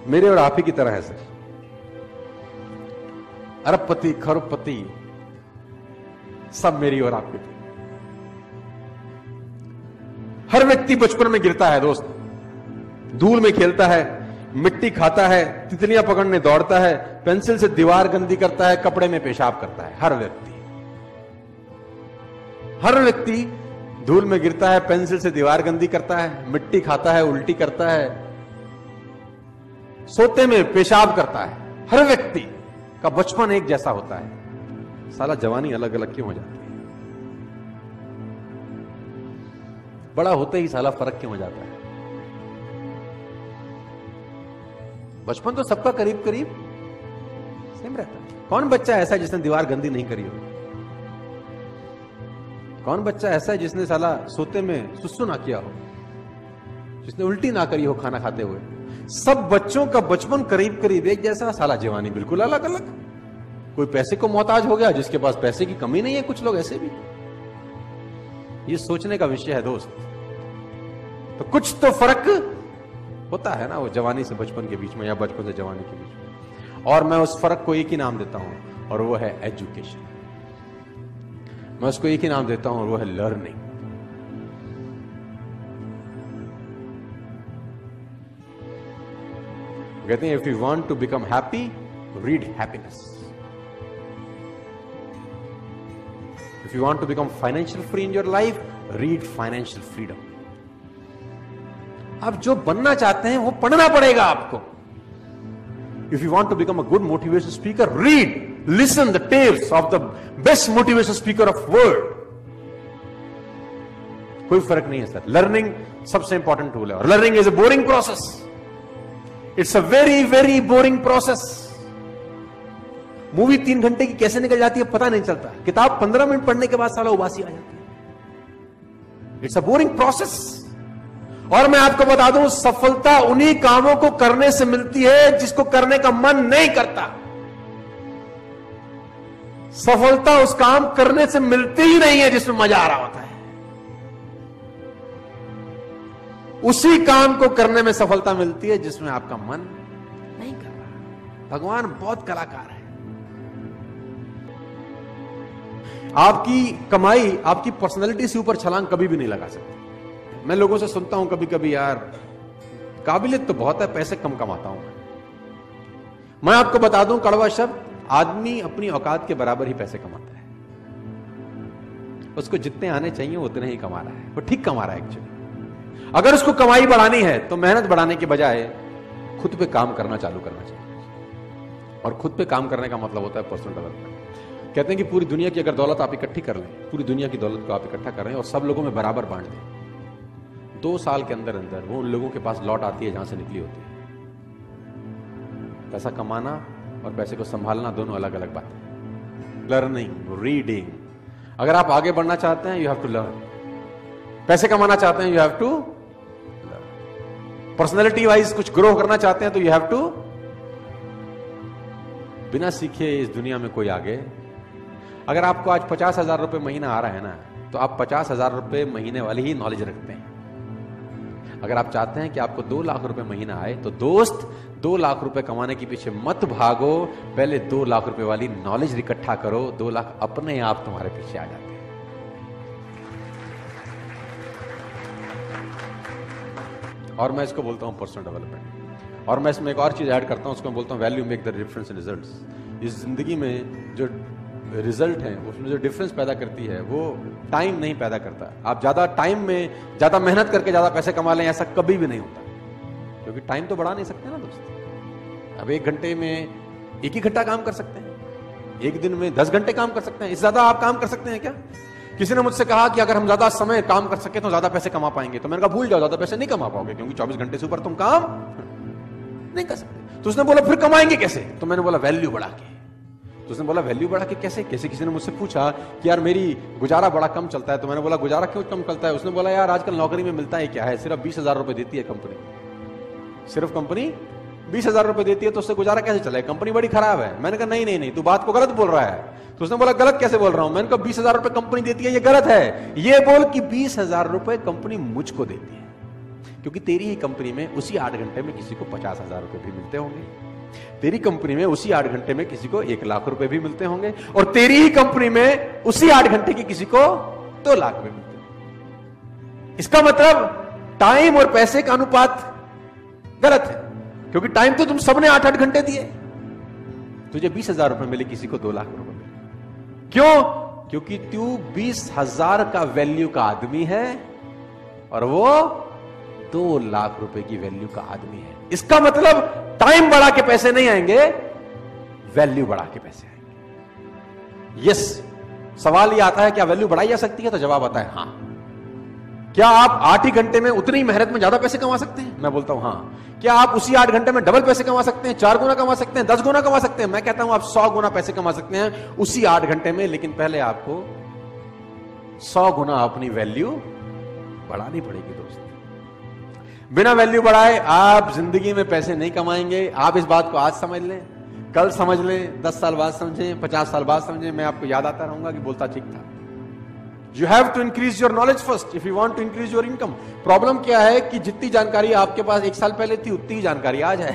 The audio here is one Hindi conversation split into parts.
मेरे और आप ही की तरह है सर। अरबपति खरबपति सब मेरी और आपकी थी। हर व्यक्ति बचपन में गिरता है दोस्त, धूल में खेलता है, मिट्टी खाता है, तितलियां पकड़ने दौड़ता है, पेंसिल से दीवार गंदी करता है, कपड़े में पेशाब करता है। हर व्यक्ति धूल में गिरता है, पेंसिल से दीवार गंदी करता है, मिट्टी खाता है, उल्टी करता है, सोते में पेशाब करता है। हर व्यक्ति का बचपन एक जैसा होता है, साला जवानी अलग अलग क्यों हो जाती है? बड़ा होते ही साला फर्क क्यों हो जाता है? बचपन तो सबका करीब करीब सेम रहता है। कौन बच्चा ऐसा है जिसने दीवार गंदी नहीं करी हो? कौन बच्चा ऐसा है जिसने साला सोते में सुसु ना किया हो, जिसने उल्टी ना करी हो खाना खाते हुए? सब बच्चों का बचपन करीब करीब एक जैसा, साला जवानी बिल्कुल अलग अलग। कोई पैसे को मोहताज हो गया, जिसके पास पैसे की कमी नहीं है, कुछ लोग ऐसे भी। ये सोचने का विषय है दोस्त। तो कुछ तो फर्क होता है ना वो जवानी से बचपन के बीच में, या बचपन से जवानी के बीच में। और मैं उस फर्क को एक ही नाम देता हूं, और वो है एजुकेशन। मैं उसको एक ही नाम देता हूं, और वो है लर्निंग। कहते हैं, if you want to become happy, read happiness. If you want to become financial free in your life, read financial freedom. आप जो बनना चाहते हैं वो पढ़ना पड़ेगा आपको। If you want to become a good motivation speaker, read, listen the tales of the best motivation speaker of world. कोई फर्क नहीं है सर। लर्निंग सबसे इंपॉर्टेंट टूल है, और learning is a boring process. It's a very very boring process. Movie 3 घंटे की कैसे निकल जाती है पता नहीं चलता। किताब 15 मिनट पढ़ने के बाद साला उबासी आ जाती है। It's a boring process. और मैं आपको बता दूं, सफलता उन्हीं कामों को करने से मिलती है जिसको करने का मन नहीं करता। सफलता उस काम करने से मिलती ही नहीं है जिसमें मजा आ रहा होता है। उसी काम को करने में सफलता मिलती है जिसमें आपका मन नहीं कर रहा। भगवान बहुत कलाकार है। आपकी कमाई आपकी पर्सनैलिटी से ऊपर छलांग कभी भी नहीं लगा सकती। मैं लोगों से सुनता हूं कभी कभी, यार काबिलियत तो बहुत है, पैसे कम कमाता हूं। मैं आपको बता दूं कड़वा शब्द, आदमी अपनी औकात के बराबर ही पैसे कमाता है। उसको जितने आने चाहिए उतने ही कमा रहा है, वो ठीक कमा रहा है एक्चुअली। अगर उसको कमाई बढ़ानी है तो मेहनत बढ़ाने के बजाय खुद पे काम करना चालू करना चाहिए। और खुद पे काम करने का मतलब होता है पर्सनल डेवलपमेंट। कहते हैं कि पूरी दुनिया की अगर दौलत आप इकट्ठी कर लें, पूरी दुनिया की दौलत को आप इकट्ठा कर रहे हैं और सब लोगों में बराबर बांट दें, 2 साल के अंदर अंदर वो उन लोगों के पास लौट आती है जहां से निकली होती है। पैसा कमाना और पैसे को संभालना दोनों अलग अलग बातें हैं। Learning, reading. अगर आप आगे बढ़ना चाहते हैं, यू हैव टू लर्न। पैसे कमाना चाहते हैं, you have to learn. Personality wise कुछ ग्रो करना चाहते हैं तो यू हैव टू। बिना सीखे इस दुनिया में कोई आगे। अगर आपको आज 50,000 रुपए महीना आ रहा है ना, तो आप 50,000 रुपए महीने वाली ही नॉलेज रखते हैं। अगर आप चाहते हैं कि आपको 2 लाख रुपए महीना आए, तो दोस्त 2 लाख रुपए कमाने के पीछे मत भागो, पहले 2 लाख रुपए वाली नॉलेज इकट्ठा करो। 2 लाख अपने आप तुम्हारे पीछे आ जाते हैं। और मैं इसको बोलता हूं पर्सनल डेवलपमेंट। और मैं इसमें एक और चीज ऐड करता हूं, उसको मैं बोलता हूं value make the difference in results. इस जिंदगी में जो रिजल्ट है, उसमें जो डिफरेंस पैदा करती है, वो टाइम नहीं पैदा करता। आप ज्यादा टाइम में ज्यादा मेहनत करके ज्यादा पैसे कमा लें, ऐसा कभी भी नहीं होता, क्योंकि टाइम तो बढ़ा नहीं सकते ना दोस्त। अब 1 घंटे में 1 ही घंटा काम कर सकते हैं, 1 दिन में 10 घंटे काम कर सकते हैं। इससे ज्यादा आप काम कर सकते हैं क्या? किसी ने मुझसे कहा कि अगर हम ज्यादा समय काम कर सके तो ज्यादा पैसे कमा पाएंगे। तो मैंने कहा भूल जाओ, ज्यादा पैसे नहीं कमा पाओगे, क्योंकि 24 घंटे से ऊपर तुम काम नहीं कर सकते। तो उसने बोला फिर कमाएंगे कैसे? तो मैंने बोला वैल्यू बढ़ा के। तो उसने बोला वैल्यू बढ़ा के कैसे? किसी ने मुझसे पूछा कि यार मेरी गुजारा बड़ा कम चलता है। तो मैंने बोला गुजारा क्यों कम चलता है? उसने बोला यार आजकल नौकरी में मिलता है क्या है, सिर्फ 20,000 रुपए देती है कंपनी। सिर्फ कंपनी 20,000 रुपए देती है, तो उससे गुजारा कैसे चले? कंपनी बड़ी खराब है। मैंने कहा नहीं, तू बात को गलत बोल रहा है। तो उसने बोला गलत कैसे बोल रहा हूं? मैंने कहा 20,000 रुपए कंपनी देती है, ये गलत है। ये बोल कि 20,000 रुपए कंपनी मुझको देती है। क्योंकि तेरी ही कंपनी में उसी 8 घंटे में किसी को 50,000 रुपए भी मिलते होंगे, तेरी कंपनी में उसी 8 घंटे में किसी को 1 लाख रुपए भी मिलते होंगे, और तेरी ही कंपनी में उसी 8 घंटे की किसी को 2 लाख रुपए मिलते होंगे। इसका मतलब टाइम और पैसे का अनुपात गलत है, क्योंकि टाइम तो तुम सबने 8-8 घंटे दिए। तुझे 20,000 रुपए मिले, किसी को 2 लाख रुपए मिले। क्यों? क्योंकि तू 20,000 का वैल्यू का आदमी है और वो 2 लाख रुपए की वैल्यू का आदमी है। इसका मतलब टाइम बढ़ा के पैसे नहीं आएंगे, वैल्यू बढ़ा के पैसे आएंगे। यस, सवाल यह आता है क्या वैल्यू बढ़ाई जा सकती है? तो जवाब आता है हां। क्या आप 8 ही घंटे में उतनी मेहनत में ज्यादा पैसे कमा सकते हैं? मैं बोलता हूं हां। क्या आप उसी 8 घंटे में डबल पैसे कमा सकते हैं, 4 गुना कमा सकते हैं, 10 गुना कमा सकते हैं? मैं कहता हूं आप 100 गुना पैसे कमा सकते हैं उसी 8 घंटे में, लेकिन पहले आपको 100 गुना अपनी वैल्यू बढ़ानी पड़ेगी दोस्त। बिना वैल्यू बढ़ाए आप जिंदगी में पैसे नहीं कमाएंगे। आप इस बात को आज समझ लें, कल समझ लें, 10 साल बाद समझें, 50 साल बाद समझें, मैं आपको याद आता रहूंगा कि बोलता ठीक था। You have to increase your knowledge first if you want to increase your income. Problem क्या है कि जितनी जानकारी आपके पास 1 साल पहले थी उतनी ही जानकारी आज है।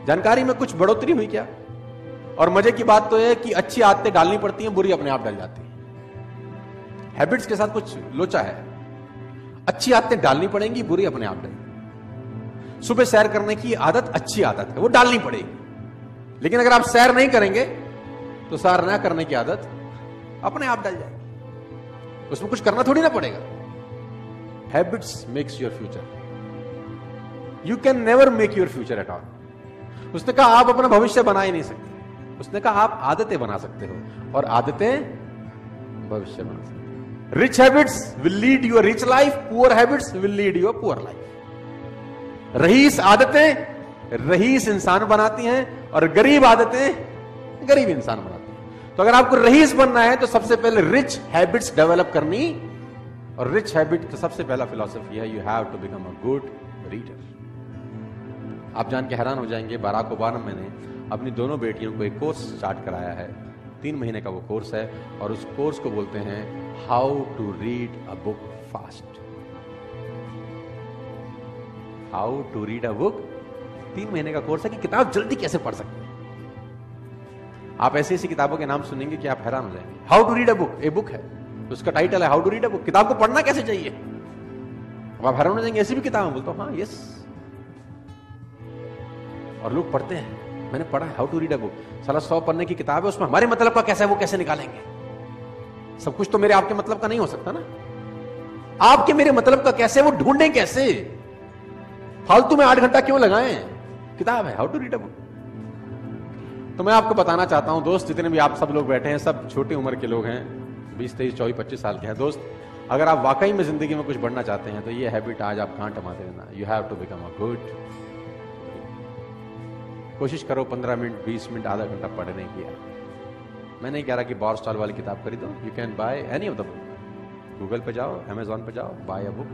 जानकारी में कुछ बढ़ोतरी हुई क्या? और मजे की बात तो यह है कि अच्छी आदतें डालनी पड़ती हैं, बुरी अपने आप डल जाती हैं। हैबिट्स के साथ कुछ लोचा है। अच्छी आदतें डालनी पड़ेंगी, बुरी अपने आप डलेंगी। सुबह सैर करने की आदत अच्छी आदत है, वो डालनी पड़ेगी, लेकिन अगर आप सैर नहीं करेंगे तो सैर ना करने की आदत अपने आप डल जाएगी। उसमें कुछ करना थोड़ी ना पड़ेगा। Habits makes your future. You can never make your future at all. उसने कहा आप अपना भविष्य बना ही नहीं सकते। उसने कहा आप आदतें बना सकते हो, और आदतें भविष्य बना सकते हो। Rich habits will lead you a rich life, poor habits will lead you a poor life. रईस आदतें रईस इंसान बनाती हैं, और गरीब आदतें गरीब इंसान बनाती हैं। तो अगर आपको रईस बनना है तो सबसे पहले रिच हैबिट्स डेवलप करनी, और रिच हैबिट का सबसे पहला फिलॉसफी है you have to become a good reader. आप जान के हैरान हो जाएंगे, बराक ओबामा ने अपनी दोनों बेटियों को एक कोर्स स्टार्ट कराया है। 3 महीने का वो कोर्स है, और उस कोर्स को बोलते हैं how to read a book fast. How to read a book. 3 महीने का कोर्स है कि किताब जल्दी कैसे पढ़ सकते हैं। आप ऐसी ऐसी किताबों के नाम सुनेंगे कि आप हैरान हो जाएंगे। How to read a book, a book है, उसका टाइटल है how to read a book. किताब को पढ़ना कैसे चाहिए, अब आप हैरान हो जाएंगे। ऐसी भी किताब बोलता हूं हाँ यस, और लोग पढ़ते हैं। मैंने पढ़ा है how to read a book, साला 100 पन्ने की किताब है, उसमें हमारे मतलब का कैसा है वो कैसे निकालेंगे? सब कुछ तो मेरे आपके मतलब का नहीं हो सकता ना। आपके मेरे मतलब का कैसे, वो ढूंढें कैसे? फालतू में 8 घंटा क्यों लगाएं? किताब है how to read a book. तो मैं आपको बताना चाहता हूं दोस्त, जितने भी आप सब लोग बैठे हैं, सब छोटी उम्र के लोग हैं, 20, 23, 24, 25 साल के हैं दोस्त। अगर आप वाकई में जिंदगी में कुछ बढ़ना चाहते हैं तो ये हैबिट आज आप कहां टमाते रहना। You have to become a good. कोशिश करो 15 मिनट, 20 मिनट, आधा घंटा पढ़ने की। मैं नहीं कह रहा कि बॉर स्टॉल वाली किताब खरीदो। You can buy any of the book. Google पे जाओ, अमेजॉन पे जाओ, buy a book,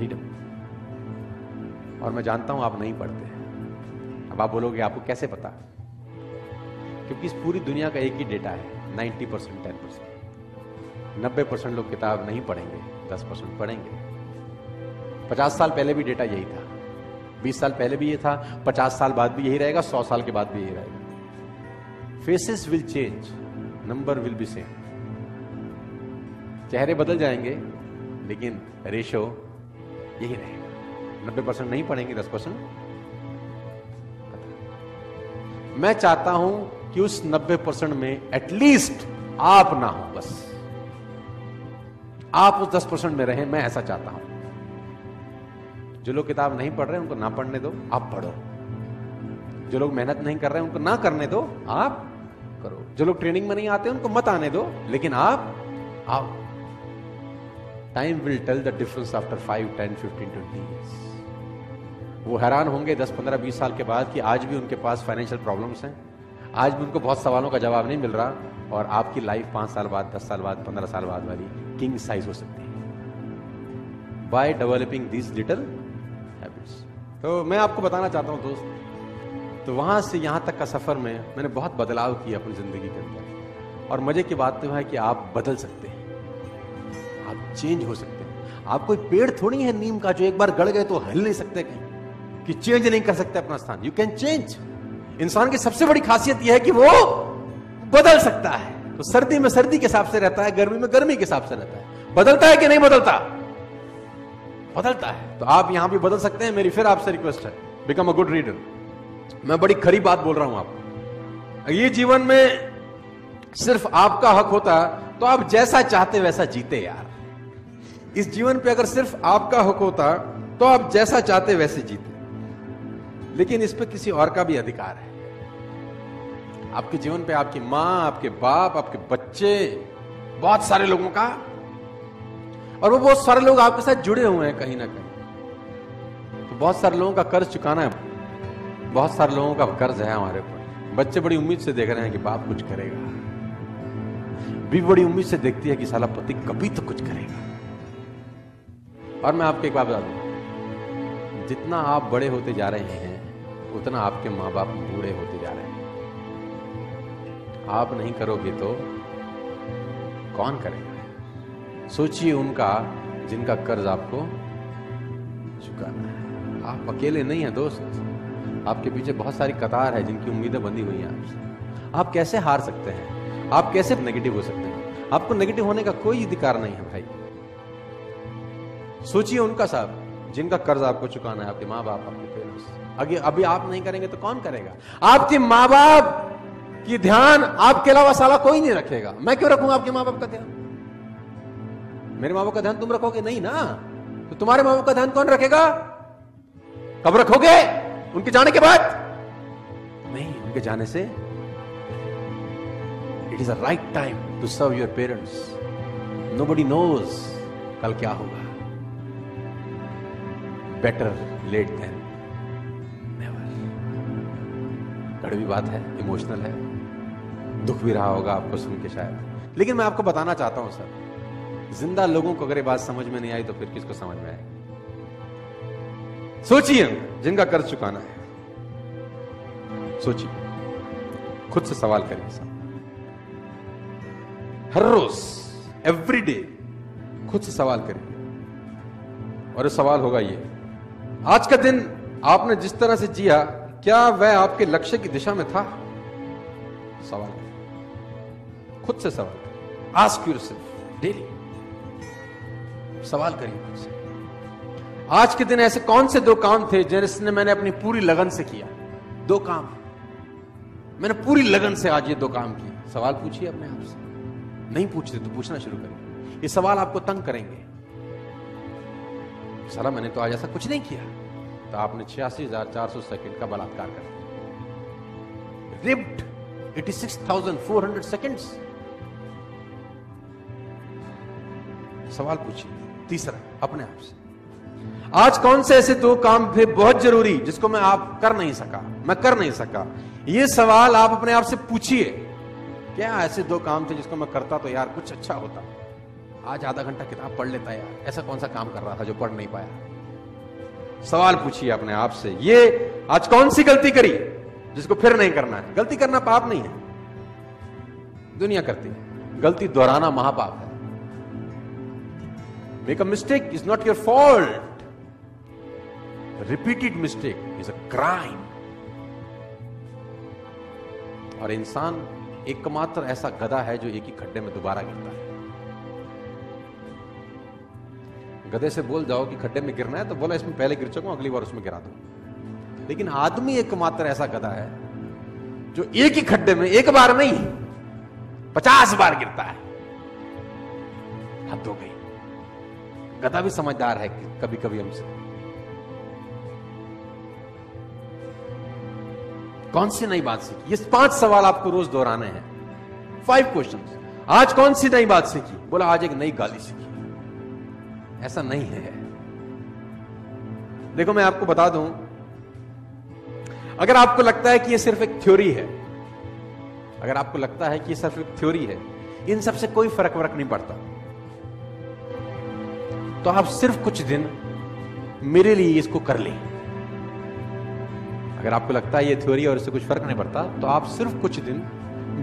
read a book. और मैं जानता हूं आप नहीं पढ़ते। अब आप बोलोगे आपको कैसे पता? क्योंकि इस पूरी दुनिया का एक ही डेटा है, 90%, 10%। 90% लोग किताब नहीं पढ़ेंगे, 10% पढ़ेंगे। 50 साल पहले भी डेटा यही था, 20 साल पहले भी ये था, 50 साल बाद भी यही रहेगा, 100 साल के बाद भी यही रहेगा। Faces will change, number will be same. चेहरे बदल जाएंगे, लेकिन रेशो यही रहेगा। 90% नहीं पढ़ेंगे, 10%। मैं चाहता हूं कि उस 90% में एटलीस्ट आप ना हो, बस आप उस 10% में रहें। मैं ऐसा चाहता हूं। जो लोग किताब नहीं पढ़ रहे उनको ना पढ़ने दो, आप पढ़ो। जो लोग मेहनत नहीं कर रहे उनको ना करने दो, आप करो। जो लोग ट्रेनिंग में नहीं आते उनको मत आने दो, लेकिन आप आओ। Time will tell the difference after 5, 10, 15, 20 years। वो हैरान होंगे 10, 15, 20 साल के बाद कि आज भी उनके पास फाइनेंशियल प्रॉब्लम्स हैं, आज भी उनको बहुत सवालों का जवाब नहीं मिल रहा, और आपकी लाइफ 5 साल बाद, 10 साल बाद, 15 साल बाद वाली किंग साइज हो सकती है by developing these little habits. तो मैं आपको बताना चाहता हूं दोस्त, तो वहां से यहां तक का सफर में मैंने बहुत बदलाव किया अपनी जिंदगी के अंदर। और मजे की बात तो है कि आप बदल सकते हैं, आप चेंज हो सकते हैं। आप कोई पेड़ थोड़ी है नीम का जो एक बार गड़ गए तो हिल नहीं सकते कहीं, कि चेंज नहीं कर सकते अपना स्थान। You can change. इंसान की सबसे बड़ी खासियत यह है कि वो बदल सकता है। तो सर्दी में सर्दी के हिसाब से रहता है, गर्मी में गर्मी के हिसाब से रहता है। बदलता है कि नहीं बदलता? बदलता है। तो आप यहां भी बदल सकते हैं। मेरी फिर आपसे रिक्वेस्ट है, बिकम अ गुड रीडर। मैं बड़ी खरी बात बोल रहा हूं आपको। ये जीवन में सिर्फ आपका हक होता तो आप जैसा चाहते वैसा जीते यार। इस जीवन पे अगर सिर्फ आपका हक होता तो आप जैसा चाहते वैसे जीते, लेकिन इस पे किसी और का भी अधिकार है। आपके जीवन पे आपकी मां, आपके बाप, आपके बच्चे, बहुत सारे लोगों का, और वो बहुत सारे लोग आपके साथ जुड़े हुए हैं कहीं ना कहीं। तो बहुत सारे लोगों का कर्ज चुकाना है, बहुत सारे लोगों का कर्ज है हमारे ऊपर। बच्चे बड़ी उम्मीद से देख रहे हैं कि बाप कुछ करेगा, बीवी बड़ी उम्मीद से देखती है कि साला पति कभी तो कुछ करेगा। और मैं आपको एक बात बता दूं, जितना आप बड़े होते जा रहे हैं उतना आपके मां बाप बूढ़े होते जा रहे हैं। आप नहीं करोगे तो कौन करेगा? सोचिए उनका जिनका कर्ज आपको चुकाना है। आप अकेले नहीं हैं दोस्त, आपके पीछे बहुत सारी कतार है जिनकी उम्मीदें बंधी हुई हैं आपसे। आप कैसे हार सकते हैं? आप कैसे नेगेटिव हो सकते हैं? आपको नेगेटिव होने का कोई अधिकार नहीं है भाई। सोचिए उनका साहब जिनका कर्ज आपको चुकाना है, आपके माँ बाप, आपके पेरेंट्स। अभी आप नहीं करेंगे तो कौन करेगा? आपके माँ बाप की ध्यान आपके अलावा साला कोई नहीं रखेगा। मैं क्यों रखूंगा आपके माँ बाप का ध्यान? मेरे माँ बाप का ध्यान तुम रखोगे नहीं ना, तो तुम्हारे माँ बाप का ध्यान कौन रखेगा? कब रखोगे? उनके जाने के बाद नहीं, उनके जाने से। It is a right time to serve your parents. Nobody knows कल क्या होगा। Better late than never. कड़वी बात है, इमोशनल है, दुख भी रहा होगा आपको सुन के शायद, लेकिन मैं आपको बताना चाहता हूं सर, जिंदा लोगों को अगर ये बात समझ में नहीं आई तो फिर किसको समझ में आएगी? सोचिए जिनका कर्ज चुकाना है, सोचिए, खुद से सवाल करिए साहब। हर रोज, एवरी डे खुद से सवाल करिए, और सवाल होगा ये, आज का दिन आपने जिस तरह से जिया क्या वह आपके लक्ष्य की दिशा में था? सवाल करिए, खुद से सवाल करिए। आस्क योरसेल्फ डेली, सवाल करिए खुद से। आज के दिन ऐसे कौन से दो काम थे जिसने मैंने अपनी पूरी लगन से किया? दो काम मैंने पूरी लगन से आज ये दो काम किए। सवाल पूछिए अपने आप से। नहीं पूछते तो पूछना शुरू करिए। ये सवाल आपको तंग करेंगे। साला मैंने तो आज ऐसा कुछ नहीं किया, तो आपने 86,400 सेकंड का बलात्कार कर दिया। Ripped 86,400 seconds. सवाल पूछिए। तीसरा, अपने आप से, आज कौन से ऐसे दो काम थे बहुत जरूरी जिसको मैं कर नहीं सका? ये सवाल आप अपने आप से पूछिए। क्या ऐसे दो काम थे जिसको मैं करता तो यार कुछ अच्छा होता? आज आधा घंटा किताब पढ़ लेता यार, ऐसा कौन सा काम कर रहा था जो पढ़ नहीं पाया? सवाल पूछिए अपने आप से। ये आज कौन सी गलती करी जिसको फिर नहीं करना है? गलती करना पाप नहीं है, दुनिया करती है। गलती दोहराना महापाप है। Make a mistake is not your fault, repeated mistake is a crime. और इंसान एकमात्र ऐसा गधा है जो एक ही खड्डे में दोबारा गिरता है। गधे से बोल जाओ कि खड्डे में गिरना है तो बोला इसमें पहले गिर चुका हूं, अगली बार उसमें गिरा दो। लेकिन आदमी एकमात्र ऐसा गधा है जो एक ही खड्डे में एक बार नहीं 50 बार गिरता है। हद हो गई। गधा भी समझदार है कि कभी कभी हमसे। कौन सी नई बात सीखी? ये 5 सवाल आपको रोज दोहराने हैं। 5 क्वेश्चंस। आज कौन सी नई बात सीखी? बोला आज एक नई गाली सीखी। ऐसा नहीं है। देखो मैं आपको बता दूं, अगर आपको लगता है कि ये सिर्फ एक थ्योरी है, अगर आपको लगता है कि ये सिर्फ एक थ्योरी है, इन सबसे कोई फर्क नहीं पड़ता, तो आप सिर्फ कुछ दिन मेरे लिए इसको कर लें। अगर आपको लगता है ये थ्योरी और इससे कुछ फर्क नहीं पड़ता, तो आप सिर्फ कुछ दिन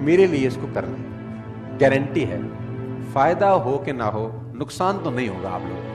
मेरे लिए इसको कर लें। गारंटी है, फायदा हो कि ना हो, नुकसान तो नहीं होगा आप लोगों को।